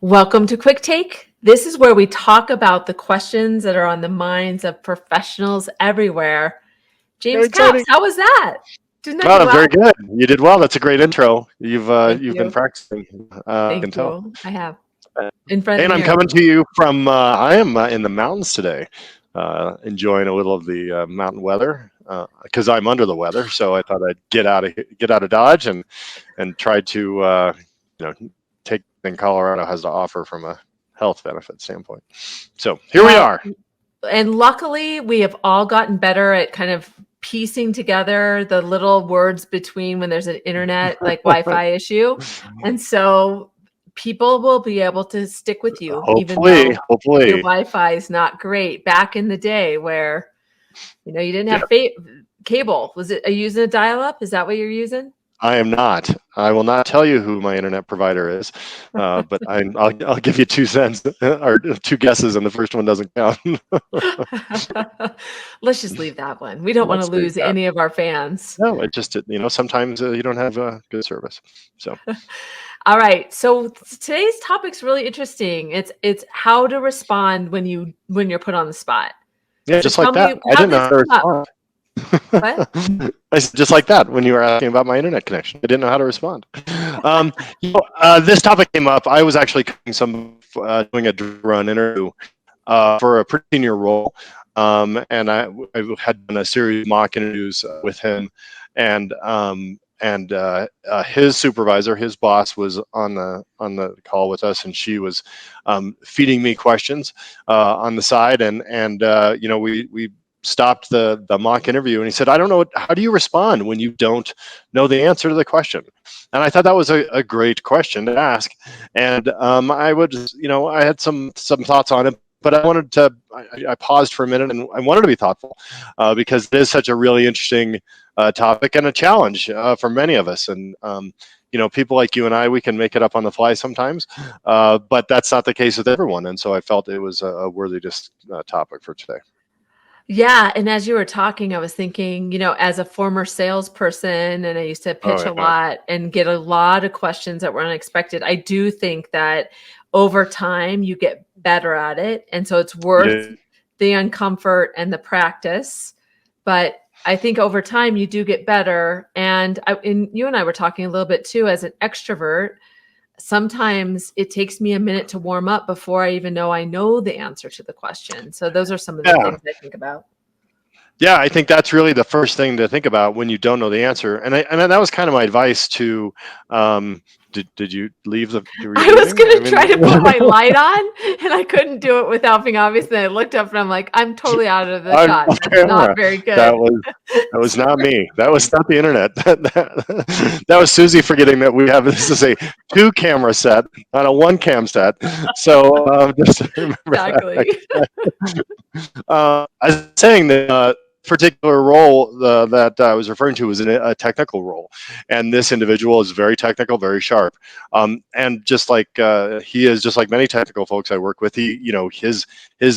Welcome to Quick Take. This is where we talk about the questions that are on the minds of professionals everywhere. Very James Caps, exciting. how was that? Didn't I do Oh, well? very good. You did well. That's a great intro. Thank You've been you. practicing. I can Thank tell. you. I have in front of the And I'm mirror. coming to you from. I am in the mountains today, enjoying a little of the mountain weather because I'm under the weather. So I thought I'd get out of Dodge and try to take everything Colorado has to offer from a health benefit standpoint. So here we Well, are. and luckily we have all gotten better at kind of piecing together the little words between when there's an internet like Wi-Fi issue. And so people will be able to stick with you even though your Hopefully. Wi-Fi is not great. Back in the day where you didn't Yeah. have cable. Are you using a dial-up? Is that what you're using? I am not. I will not tell you who my internet provider is, but I'll give you 2 cents or two guesses, and the first one doesn't count. Let's just leave that one. We don't want to Let's leave lose that. any of our fans. No, it just sometimes you don't have good service. So All right. So today's topic's really interesting. It's how to respond when you're put on the spot. yeah, So just like tell that. me I how didn't know this how to came up. respond. What? I said just like that when you were asking about my internet connection. I didn't know how to respond. This topic came up. I was actually doing a run interview for a pretty senior role, and I had done a series of mock interviews with him, and his supervisor, his boss, was on the call with us, and she was feeding me questions on the side, and we stopped the mock interview, and he said, I don't know, how do you respond when you don't know the answer to the question? And I thought that was a great question to ask. And I had some thoughts on it, but I paused for a minute and I wanted to be thoughtful because it is such a really interesting topic and a challenge for many of us. And people like you and I, we can make it up on the fly sometimes, but that's not the case with everyone. And so I felt it was a worthy topic for today. Yeah, and as you were talking, I was thinking, as a former salesperson, and I used to pitch Oh a yeah. lot and get a lot of questions that were unexpected. I do think that over time you get better at it, and so it's worth Yeah. the uncomfort and the practice. But I think over time you do get better. And you and I were talking a little bit too, as an extrovert. Sometimes it takes me a minute to warm up before I even know I know the answer to the question. So those are some of the Yeah. things I think about. Yeah, I think that's really the first thing to think about when you don't know the answer. And that was kind of my advice to. Did you leave Were you I was leaving? going to try to put my light on and I couldn't do it without being obvious. And I looked up and I'm like, I'm totally out of the I'm shot. off That's not camera. very That good. was that was not me. That was not the internet. That was Susie forgetting that we have this is a 2 camera set, not a 1 cam set. So just remember Exactly. that. I was saying that particular role that I was referring to was a technical role, and this individual is very technical, very sharp, and just like he is, just like many technical folks I work with, his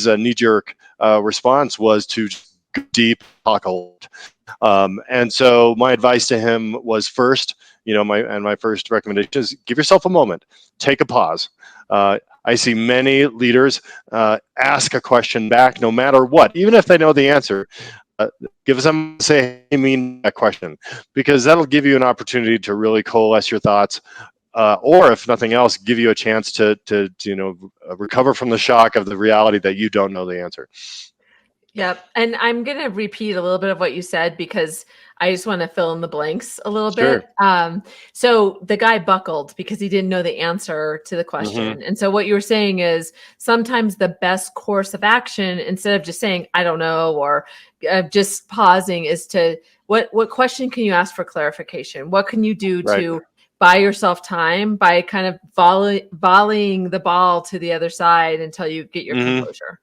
knee-jerk response was to go deep, talk a lot, and so my advice to him was first, my first recommendation is give yourself a moment, take a pause. I see many leaders ask a question back no matter what, even if they know the answer. Give them say, "I mean that question," because that'll give you an opportunity to really coalesce your thoughts, or if nothing else, give you a chance to recover from the shock of the reality that you don't know the answer. Yep. And I'm going to repeat a little bit of what you said because I just want to fill in the blanks a little Sure. bit. So the guy buckled because he didn't know the answer to the Mm-hmm. question. And so what you were saying is sometimes the best course of action, instead of just saying, I don't know, or just pausing, is to what question can you ask for clarification? What can you do Right. to buy yourself time by kind of volleying the ball to the other side until you get your Mm-hmm. composure?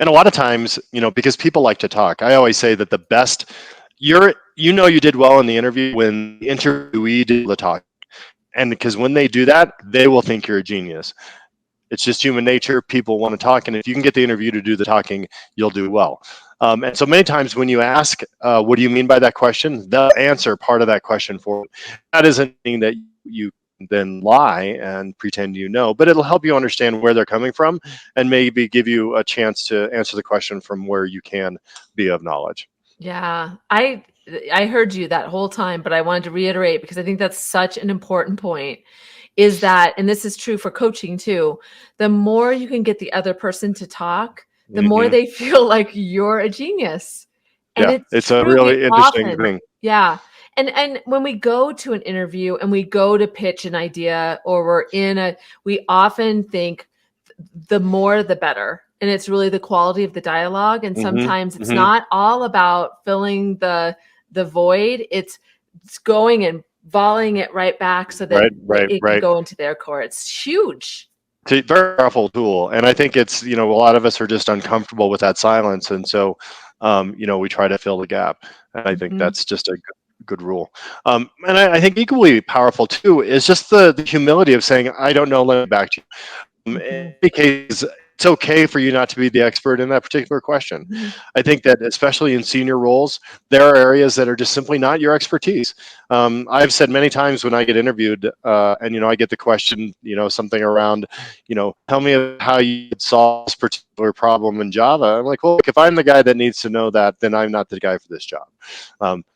And a lot of times, because people like to talk, I always say that the best, you did well in the interview when the interviewee did the talk. And because when they do that, they will think you're a genius. It's just human nature. People want to talk. And if you can get the interview to do the talking, you'll do well. And so many times when you ask, what do you mean by that question? They'll answer part of that question for you. That doesn't mean that you than lie and pretend you know, but it'll help you understand where they're coming from and maybe give you a chance to answer the question from where you can be of knowledge. Yeah, I heard you that whole time, but I wanted to reiterate because I think that's such an important point is that, and this is true for coaching too, the more you can get the other person to talk, the more Hmm. they feel like you're a genius. And Yeah, it's it's a true. We really interesting often, thing. yeah. And when we go to an interview and we go to pitch an idea or we often think the more the better. And it's really the quality of the dialogue. And Hmm. sometimes it's Hmm. not all about filling the void. It's going and volleying it right back so that Right, right, it can right. go into their core. It's huge. It's a very powerful tool, and I think it's, a lot of us are just uncomfortable with that silence, and so we try to fill the gap, and I think Mhm, that's just a good rule. And I think equally powerful too is just the humility of saying, I don't know, let me back to you. In mhm, any case, it's okay for you not to be the expert in that particular question. mhm, I think that especially in senior roles, there are areas that are just simply not your expertise. I've said many times when I get interviewed, and I get the question, something around, tell me how you would solve this particular problem in Java. I'm like, well, look, if I'm the guy that needs to know that, then I'm not the guy for this job.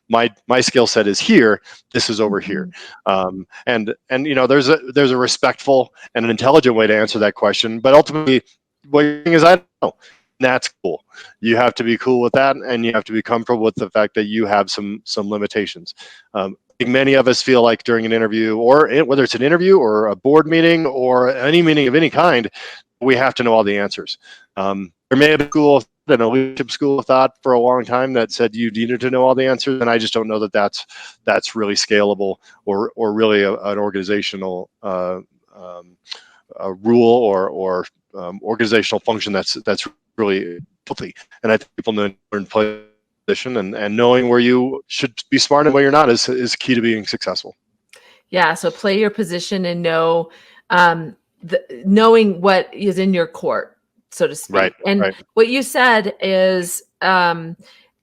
My skill set is here. This is over here. mhm. And there's a respectful and an intelligent way to answer that question, but ultimately, what you're saying is, I don't know. And that's cool. You have to be cool with that, and you have to be comfortable with the fact that you have some limitations. I think many of us feel like during an interview, or whether it's an interview or a board meeting or any meeting of any kind, we have to know all the answers. There may have been a leadership school of thought for a long time that said you needed to know all the answers, and I just don't know that that's really scalable or really an organizational a rule or organizational function that's really healthy. And I think people know in position, and knowing where you should be smart and where you're not is key to being successful. Yeah, so play your position and know, knowing what is in your court, so to Right, speak. And right. what you said is,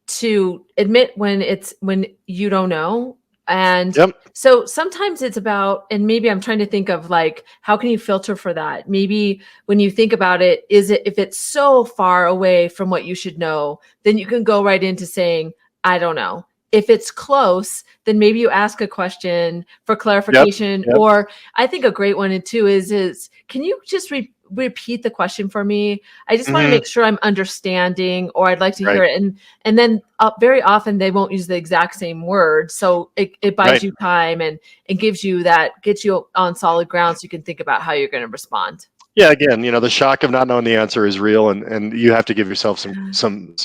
to admit when you don't know. And Yep, so sometimes it's about, and maybe I'm trying to think of like, how can you filter for that? Maybe when you think about it, if it's so far away from what you should know, then you can go right into saying, I don't know. If it's close, then maybe you ask a question for yep, clarification. yep. Or I think a great one too is can you just repeat the question for me? I just want to Hmm. make sure I'm understanding, or I'd like to hear Right, it. And then very often they won't use the exact same word, so it buys right. you time and gets you on solid ground so you can think about how you're going to respond. Yeah, again, the shock of not knowing the answer is real, and you have to give yourself some some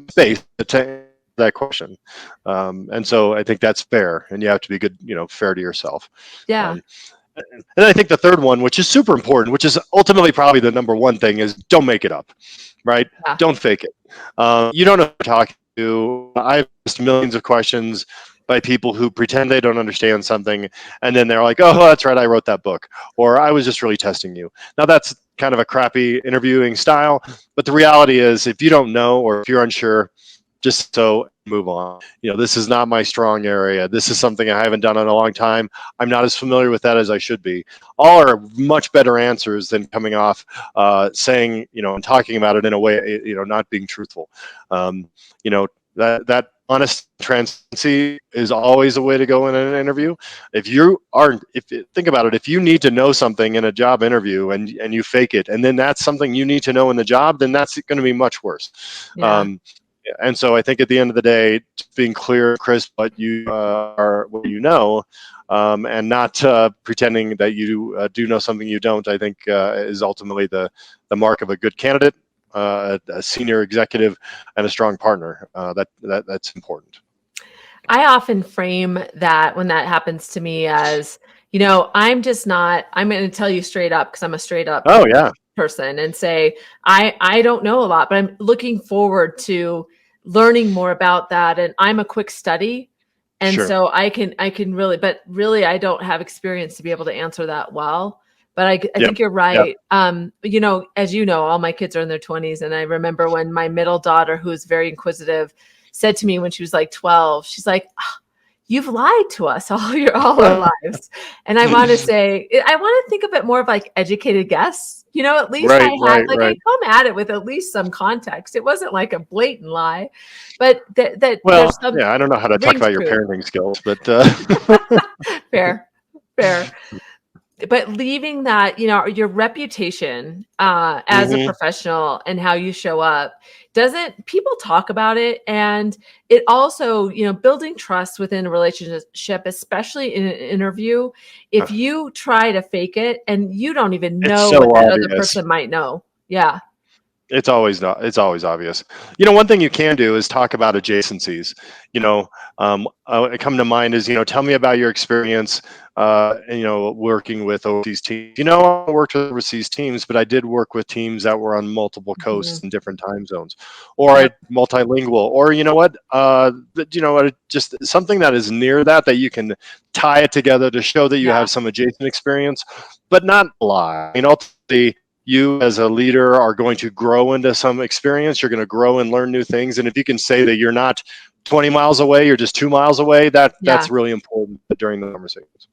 space to answer that question. And so I think that's fair, and you have to be good, fair to yourself. Yeah. Um, and I think the third one, which is super important, which is ultimately probably the number one thing, is don't make it up, right? Yeah. Don't fake it. You don't know who to talk to. I've asked millions of questions by people who pretend they don't understand something, and then they're like, "Oh, that's right, I wrote that book," or "I was just really testing you." Now that's kind of a crappy interviewing style, but the reality is, if you don't know or if you're unsure, just move on. This is not my strong area. This is something I haven't done in a long time. I'm not as familiar with that as I should be. All are much better answers than coming off saying, and talking about it in a way, not being truthful. Um, you know, that honest transparency is always a way to go in an interview. Think about it, if you need to know something in a job interview and you fake it, and then that's something you need to know in the job, then that's going to be much worse. Yeah. Um, and so I think at the end of the day, just being clear, crisp, what you are, what and not pretending that you do know something you don't, I think is ultimately the mark of a good candidate, a senior executive, and a strong partner. That's important. I often frame that when that happens to me as, I'm just not, I'm going to tell you straight up because I'm a straight up Oh yeah, person and say, I don't know a lot, but I'm looking forward to learning more about that. And I'm a quick study. And sure. so I can really, but really I don't have experience to be able to answer that well. But I Yep. think you're Yep. right. As you know, all my kids are in their 20s. And I remember when my middle daughter, who is very inquisitive, said to me when she was like 12, she's like, you've lied to us all our lives. And I want to say, I want to think of it more of like educated guess. At least I Right, had, right, like, I right. come at it with at least some context. It wasn't like a blatant lie, but that Well, there's some yeah, I don't know how to talk rings about your true. parenting skills, but Fair, fair. But leaving that, your reputation as a Mhm. professional and how you show up, doesn't people talk about it? And it also, building trust within a relationship, especially in an interview, if you try to fake it and you don't even It's know so what that other obvious. person might know. Yeah. It's always not. It's always obvious. One thing you can do is talk about adjacencies. It come to mind is tell me about your experience. Working with overseas teams. I worked with overseas teams, but I did work with teams that were on multiple coasts Mhm. in different time zones, or I Yep. multilingual, or just something that is near that you can tie it together to show that you Yeah. have some adjacent experience, but not lie. Ultimately, you as a leader are going to grow into some experience. You're going to grow and learn new things. And if you can say that you're not 20 miles away, you're just 2 miles away, Yeah. that's really important during the conversations.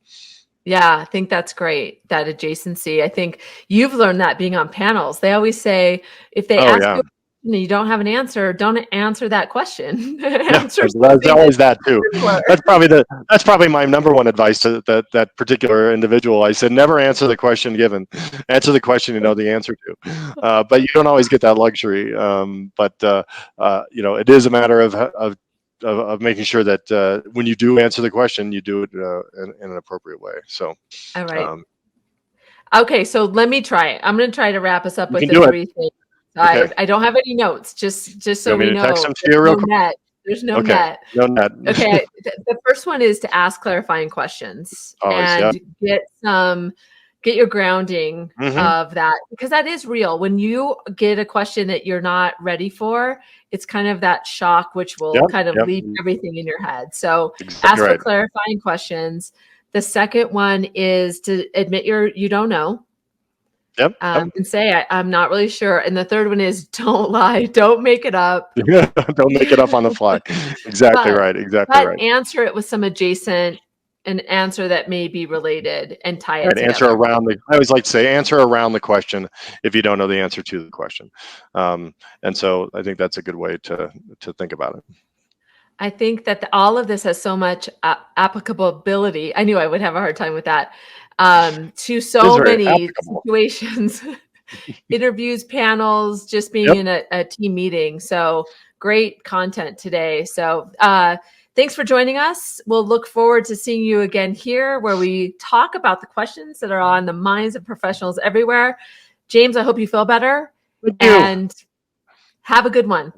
Yeah, I think that's great. That adjacency. I think you've learned that being on panels. They always say if they Oh ask you yeah. a question and you don't have an answer, don't answer that question. Yeah, Answer there's something always that's that too. similar. That's probably my number one advice to that particular individual. I said, never answer the question given. Answer the question you know the answer to. But you don't always get that luxury. It is a matter of making sure that when you do answer the question, you do it in an appropriate way. So All right. um, Okay, so let me try it. I'm going to try to wrap us up you with can the do it. three things. Okay. I don't have any notes, just You so want me we to text know. them to There's you real no quick? net. There's no Okay. net. No net. Okay, the first one is to ask clarifying questions Always. Yeah. and get your grounding Hmm. of that, because that is real. When you get a question that you're not ready for, it's kind of that shock, which will Yep. kind of Yep. leave everything in your head. So Exactly ask for right. clarifying questions. The second one is to admit you don't know. Yep. Yep. And say, I'm not really sure. And the third one is don't lie, don't make it up. Don't make it up on the fly. Exactly but right. Exactly but right. answer it with some adjacent, an answer that may be related, and tie it Right. Answer together. around the. I always like to say answer around the question if you don't know the answer to the question, and so I think that's a good way to think about it. I think that all of this has so much applicability. I knew I would have a hard time with that, to It is so very many applicable. situations. Interviews, panels, just being Yep. in a team meeting. So great content today. So thanks for joining us. We'll look forward to seeing you again here, where we talk about the questions that are on the minds of professionals everywhere. James, I hope you feel better Thank you. and have a good one.